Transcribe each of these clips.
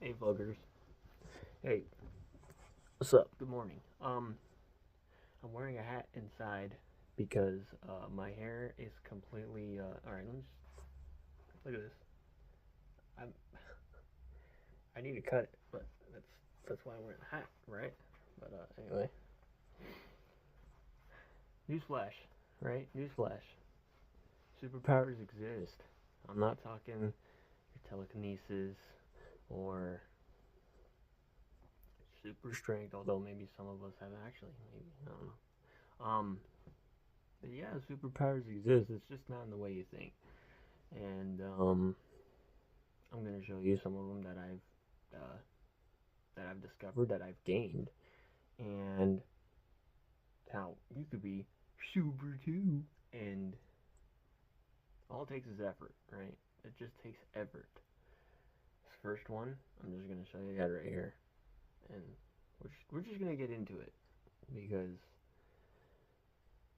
Hey, buggers. Hey, what's up? Good morning. I'm wearing a hat inside because my hair is completely. All right, let me just look at this. I'm. I need to cut it, but that's why I'm wearing a hat, right? But anyway, newsflash, right? Newsflash. Superpowers exist. I'm not talking your telekinesis or super strength, although maybe some of us have actually. Maybe I don't know. But yeah, superpowers exist. It's just not in the way you think. And I'm gonna show you some of them that I've discovered, that I've gained, and how you could be super too. And all it takes is effort, right? It just takes effort. This first one, I'm just gonna show you that right here, and we're just gonna get into it because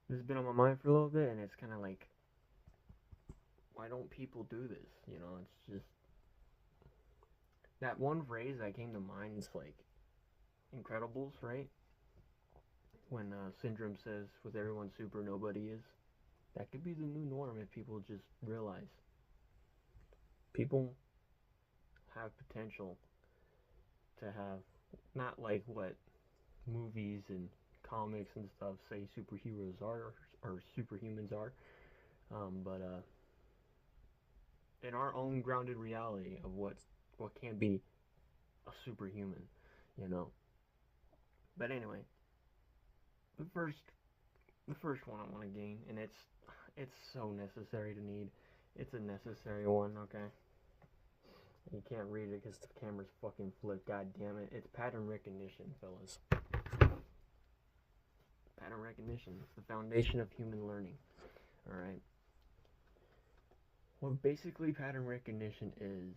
this has been on my mind for a little bit, and it's kind of like, why don't people do this? It's just that one phrase that came to mind is like Incredibles, right? When Syndrome says, "With everyone super, nobody is." That could be the new norm if people just realize people have potential to have, not like what movies and comics and stuff say superheroes are or superhumans are, but in our own grounded reality of what can be a superhuman, you know. But anyway, the first the first one I want to gain, and it's so necessary to need. It's a necessary one, okay? You can't read it because the camera's fucking flipped. God damn it! It's pattern recognition, fellas. Pattern recognition. It's the foundation of human learning. All right. What basically pattern recognition is,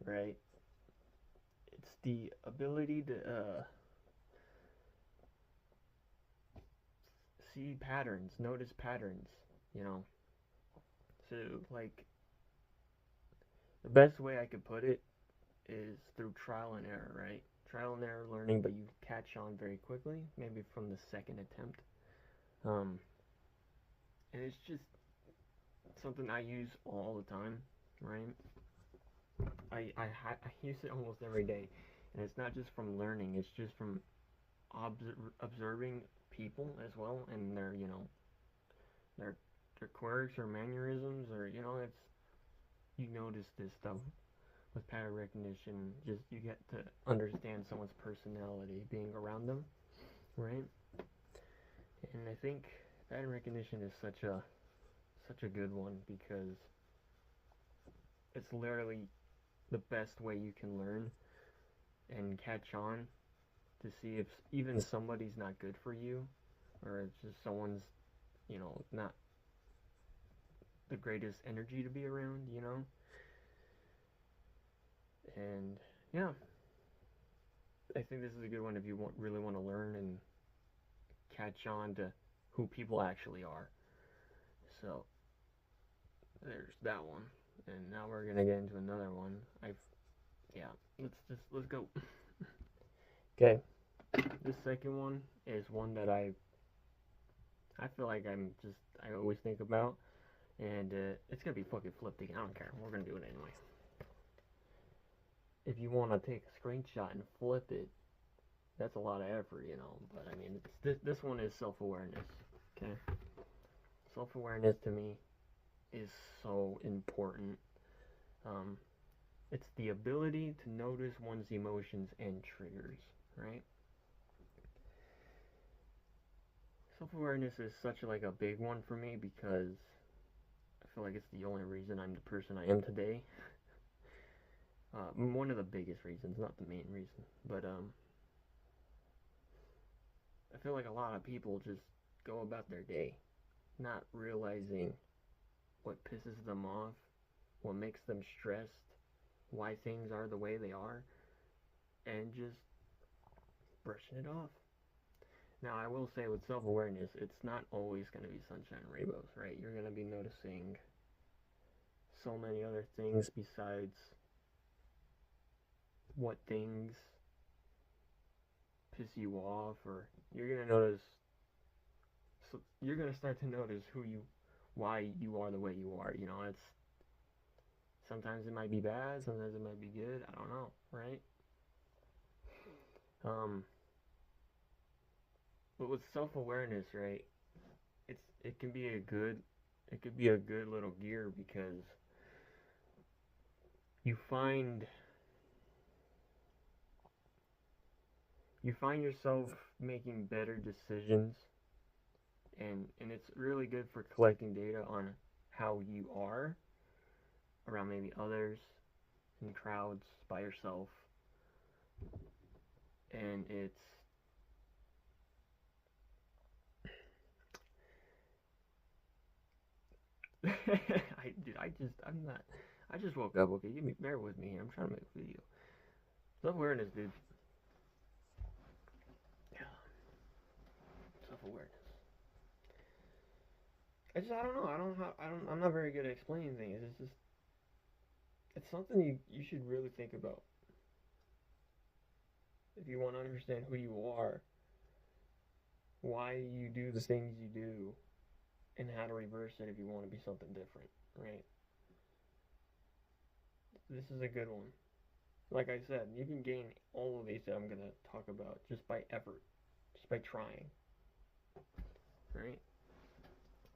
right? It's the ability to see patterns, notice patterns. You know. So like the best way I could put it is through trial and error, right? Trial and error learning, but you catch on very quickly, maybe from the second attempt. Um, and it's just something I use all the time, right? I use it almost every day, and it's not just from learning; it's just from observing people as well, and their their quirks or mannerisms, or it's you notice this stuff with pattern recognition. Just you get to understand someone's personality being around them, right? And I think pattern recognition is such a good one because it's literally the best way you can learn and catch on to see if even somebody's not good for you, or it's just someone's not the greatest energy to be around. And yeah, I think this is a good one if you really want to learn and catch on to who people actually are. So there's that one, and now we're gonna get into another one. Yeah, let's go. Okay, this second one is one that I feel like I always think about, and it's gonna be fucking flipped again. I don't care. We're gonna do it anyway. If you want to take a screenshot and flip it, that's a lot of effort. But I mean, this one is self awareness. Okay, self awareness to me is so important. Um, it's the ability to notice one's emotions and triggers, right? Self awareness is such like a big one for me because I feel like it's the only reason I'm the person I am today. One of the biggest reasons, not the main reason, but I feel like a lot of people just go about their day not realizing what pisses them off, what makes them stressed, why things are the way they are, and just brushing it off. Now, I will say with self awareness, it's not always going to be sunshine and rainbows, right? You're going to be noticing so many other things besides what things piss you off, or you're gonna notice. So you're gonna start to notice why you are the way you are. You know, it's sometimes it might be bad, sometimes it might be good. I don't know, right? Um, but with self-awareness, right? It can be it could be a good little gear because you find you find yourself making better decisions, and it's really good for collecting data on how you are around maybe others, in crowds, by yourself, and it's I just woke up. Okay, bear with me here. I'm trying to make a video. Self-awareness, dude. Yeah, self-awareness. I don't know. I'm not very good at explaining things. It's something you should really think about if you want to understand who you are, why you do the things you do, and how to reverse it if you want to be something different, right? This is a good one. Like I said, you can gain all of these that I'm gonna talk about just by effort, just by trying, right?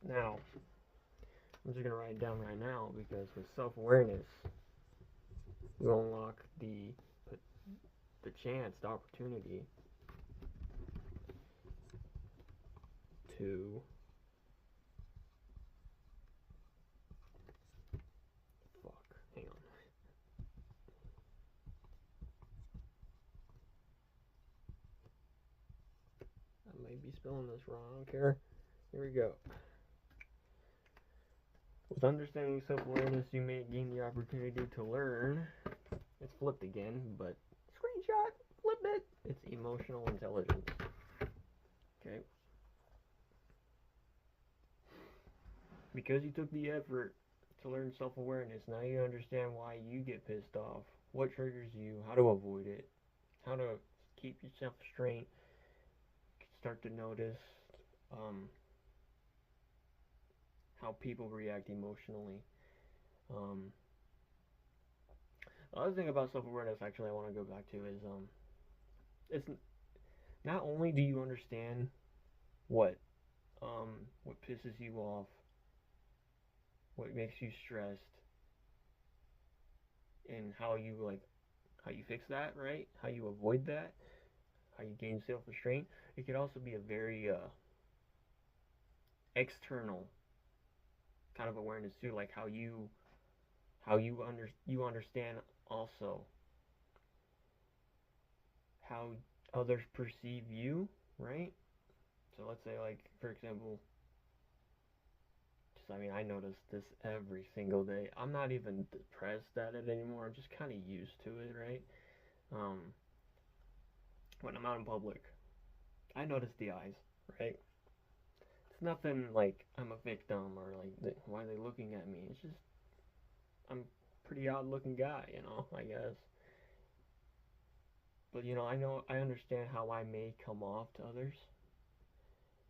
Now, I'm just gonna write it down right now because with self-awareness, you unlock the chance, the opportunity to hang on. I may be spelling this wrong. I don't care. Here we go. With understanding self-awareness, you may gain the opportunity to learn. It's flipped again, but screenshot, flip it. It's emotional intelligence. Okay. Because you took the effort to learn self-awareness, now you understand why you get pissed off, what triggers you, how to avoid it, how to keep yourself restrained. Start to notice how people react emotionally. Um, the other thing about self-awareness, actually, I want to go back to is it's not only do you understand what what pisses you off, what makes you stressed, and how you fix that, right? How you avoid that, how you gain self-restraint. It could also be a very external kind of awareness too, like you understand also how others perceive you, right? So let's say, like, for example, I notice this every single day. I'm not even depressed at it anymore. I'm just kind of used to it, right? Um, when I'm out in public, I notice the eyes, right? It's nothing like I'm a victim or like why are they looking at me. It's just I'm a pretty odd looking guy, I guess. But I understand how I may come off to others,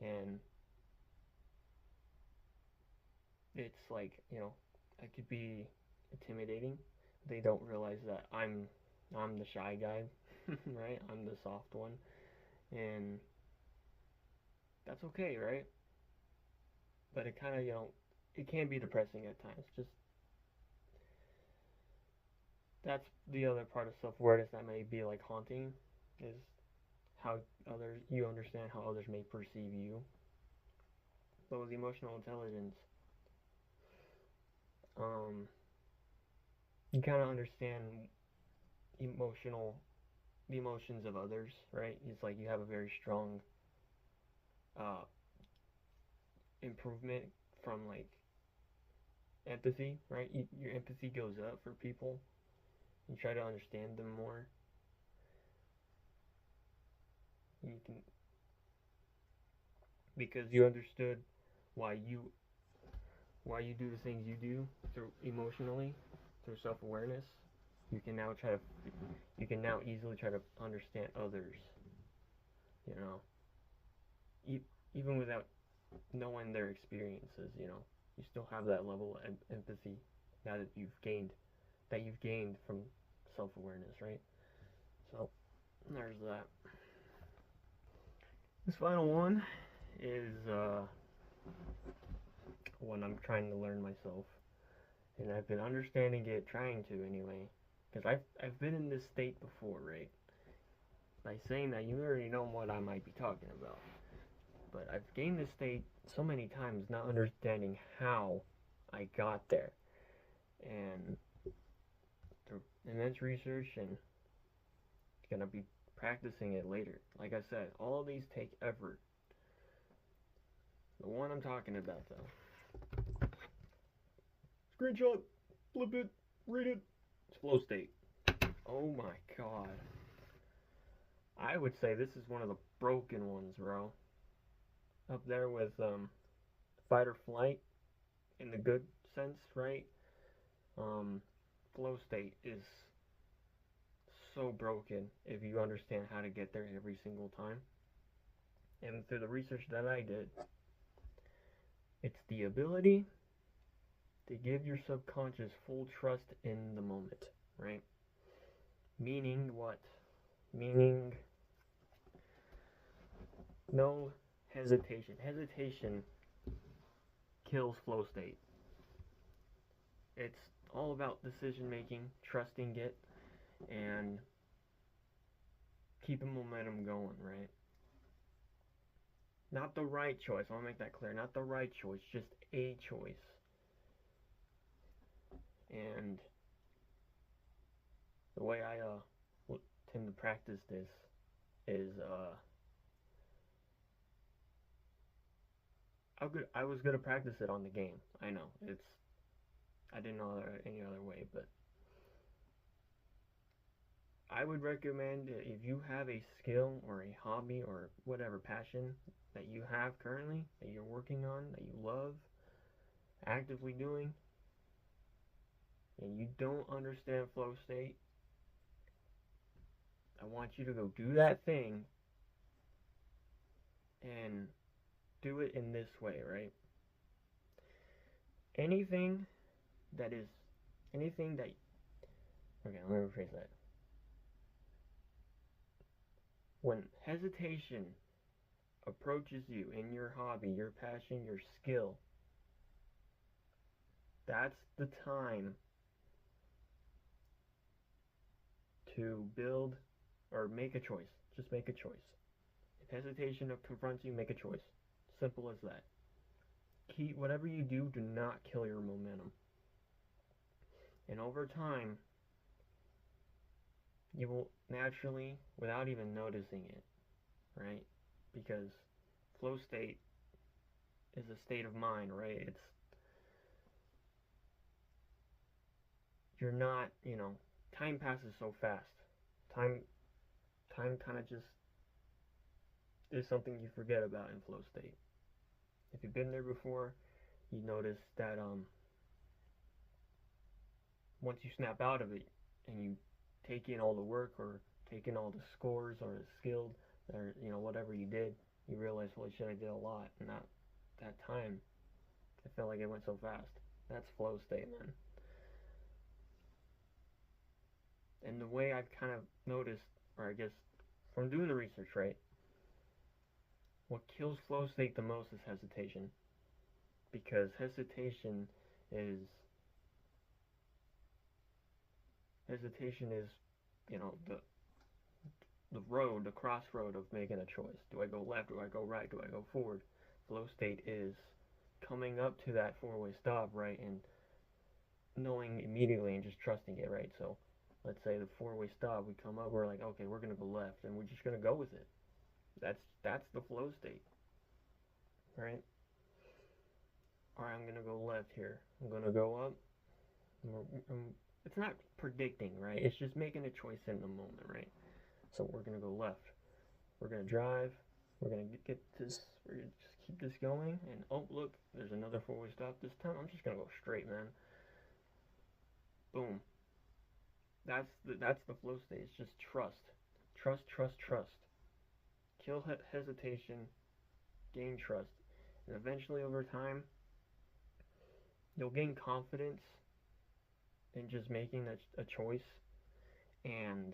and it's like, I could be intimidating. They don't realize that I'm the shy guy, right? I'm the soft one, and that's okay, right? But it kind of, it can be depressing at times. Just that's the other part of self-awareness that may be like haunting, is how you understand how others may perceive you. But with emotional intelligence, um, you kind of understand emotional the emotions of others, right? It's like you have a very strong uh, improvement from like empathy, right? Your empathy goes up for people. You try to understand them more. You can because you understood why you do the things you do through emotionally, through self-awareness. You can now easily try to understand others, you know, even without knowing their experiences, you know. You still have that level of empathy now that you've gained from self-awareness, right? So there's that. This final one is one I'm trying to learn myself, and I've been understanding it, trying to anyway, because I've been in this state before, right? By saying that, you already know what I might be talking about. But I've gained this state so many times, not understanding how I got there, and through immense research and gonna be practicing it later. Like I said, all of these take effort. The one I'm talking about, though. Screenshot, flip it, read it. It's flow state. Oh my god. I would say this is one of the broken ones, bro. Up there with fight or flight in the good sense, right? Flow state is so broken if you understand how to get there every single time. And through the research that I did, it's the ability to give your subconscious full trust in the moment, right? Meaning what? Meaning no hesitation. Hesitation kills flow state. It's all about decision making, trusting it, and keeping momentum going, right? Not the right choice. I want to make that clear. Not the right choice, just a choice. And the way I tend to practice this is I was gonna practice it on the game. I know I didn't know any other way, but I would recommend if you have a skill or a hobby or whatever passion that you have currently, that you're working on, that you love, actively doing, and you don't understand flow state, I want you to go do that thing and do it in this way, right? Anything that is, anything that, okay, let me rephrase that. When hesitation approaches you in your hobby, your passion, your skill, that's the time to build or make a choice. Just make a choice. If hesitation confronts you, make a choice. Simple as that. Whatever you do, do not kill your momentum. And over time, you will naturally, without even noticing it, right? Because flow state is a state of mind, right? You're not, time passes so fast. Time kind of just is something you forget about in flow state. If you've been there before, you notice that once you snap out of it and you take in all the work or take in all the scores or the skilled or whatever you did, you realize, holy shit, I did a lot, and that time, I felt like it went so fast. That's flow state, man. And the way I've kind of noticed, or I guess from doing the research, right, what kills flow state the most is hesitation. Because hesitation is, the crossroad of making a choice. Do I go left? Do I go right? Do I go forward? Flow state is coming up to that four-way stop, right, and knowing immediately and just trusting it, right? So let's say the four-way stop, we come up, we're like, okay, we're gonna go left, and we're just gonna go with it. That's the flow state, right? All right, I'm gonna go left here. I'm gonna go up. It's not predicting, right? It's just making a choice in the moment, right? So we're gonna go left. We're gonna drive. We're gonna get this. We're gonna just keep this going. And oh, look, there's another four-way stop. This time, I'm just gonna go straight, man. Boom. That's the flow state. It's just trust, trust, trust, trust. Kill hesitation, gain trust, and eventually over time, you'll gain confidence in just making a choice. And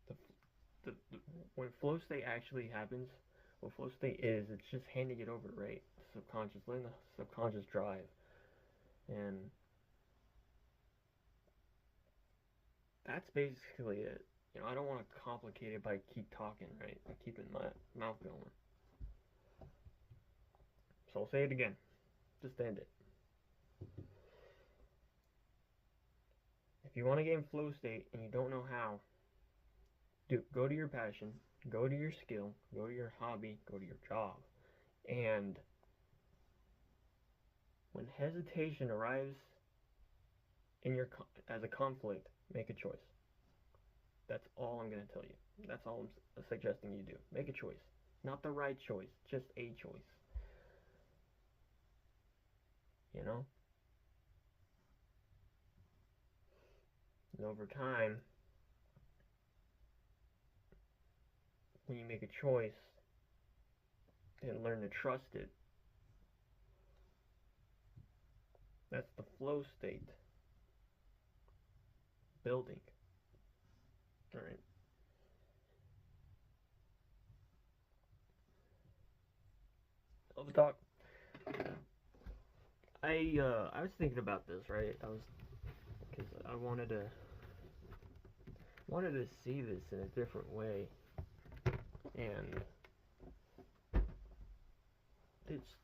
the, the when flow state actually happens, what flow state is, it's just handing it over, right? Subconscious, letting the subconscious drive, and that's basically it. I don't want to complicate it by keep talking, right? And keeping my mouth going. So I'll say it again. Just end it. If you want to gain flow state and you don't know how, go to your passion, go to your skill, go to your hobby, go to your job, and when hesitation arrives in your as a conflict, make a choice. That's all I'm going to tell you. That's all I'm suggesting you do. Make a choice. Not the right choice, just a choice. You know? And over time, when you make a choice and learn to trust it, that's the flow state building. Alright? Let's talk. I was thinking about this, right? Because I wanted to see this in a different way, and it's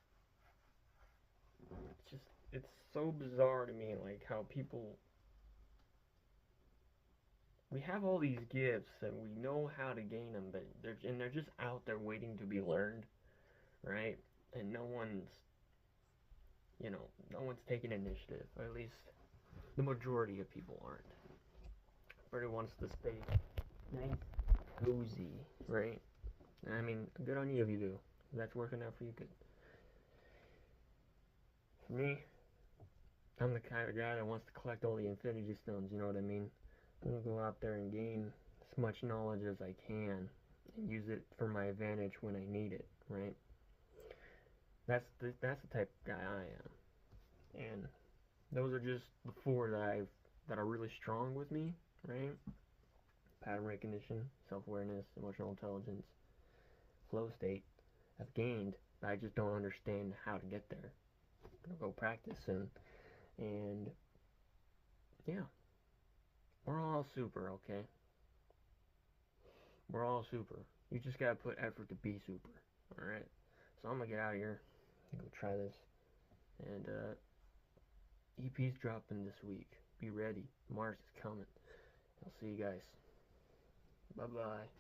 it's so bizarre to me, like how people, we have all these gifts and we know how to gain them, but they're just out there waiting to be learned, right? And no one's taking initiative, or at least the majority of people aren't. Everybody wants to stay nice, cozy, right? I mean, good on you if you do. If that's working out for you, good. For me, I'm the kind of guy that wants to collect all the infinity stones, you know what I mean? I'm gonna go out there and gain as much knowledge as I can and use it for my advantage when I need it, right? That's the type of guy I am. And those are just the four that are really strong with me, right? Pattern recognition, self-awareness, emotional intelligence, flow state. I've gained, but I just don't understand how to get there. I'm gonna go practice and yeah, we're all super, okay? We're all super. You just gotta put effort to be super. Alright? So I'm gonna get out of here and go try this. And EP's dropping this week. Be ready. Mars is coming. I'll see you guys. Bye bye.